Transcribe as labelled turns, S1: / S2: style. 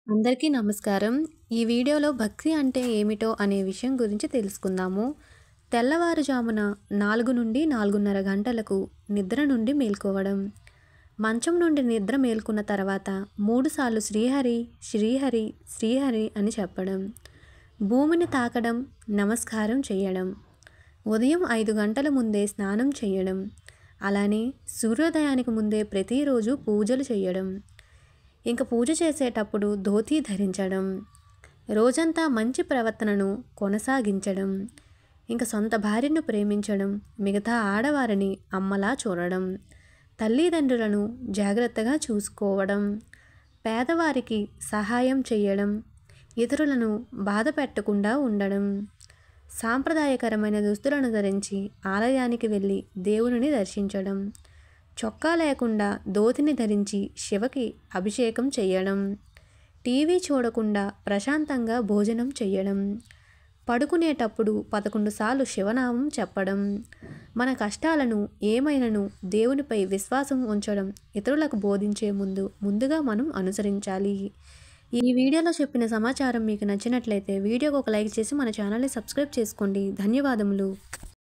S1: అందరికీ నమస్కారం. ఈ వీడియోలో భక్తి అంటే ఏమిటో అనే విషయం గురించి తెలుసుకుందాము. తెల్లవారుజామున 4 నుండి 4:30 గంటలకు నిద్ర నుండి మేల్కోవడం. మంచం నుండి నిద్ర మేల్కొన్న తర్వాత 3 సార్లు శ్రీహరి, శ్రీహరి, శ్రీహరి అని చెప్పడం. భూమిని తాకడం, నమస్కారం చేయడం. ఉదయం 5 గంటల ముందే స్నానం చేయడం. అలానే సూర్యోదయానికి ముందే ప్రతిరోజు పూజలు చేయడం. ఇంక పూజ చేసేటప్పుడు ధోతి ధరించడం. రోజంతా మంచి ప్రవర్తనను కొనసాగించడం. ఇంక సొంత భార్యను ప్రేమించడం, మిగతా ఆడవారిని అమ్మలా చూడడం. తల్లిదండ్రులను జాగ్రత్తగా చూసుకోవడం. పేదవారికి సహాయం చేయడం. ఇతరులను బాధ పెట్టకుండా ఉండడం. సాంప్రదాయకరమైన దుస్తులను ధరించి ఆలయానికి వెళ్ళి దేవునిని దర్శించడం. చొక్కా లేకుండా ధోతిని ధరించి శివకి అభిషేకం చేయడం. టీవీ చూడకుండా ప్రశాంతంగా భోజనం చేయడం. పడుకునేటప్పుడు 11 సార్లు శివనామం చెప్పడం. మన కష్టాలను ఏమైనను దేవునిపై విశ్వాసం ఉంచడం ఇతరులకు బోధించే ముందుగా మనం అనుసరించాలి. ఈ వీడియోలో చెప్పిన సమాచారం మీకు నచ్చినట్లయితే వీడియోకి ఒక లైక్ చేసి మన ఛానల్ని సబ్స్క్రైబ్ చేసుకోండి. ధన్యవాదములు.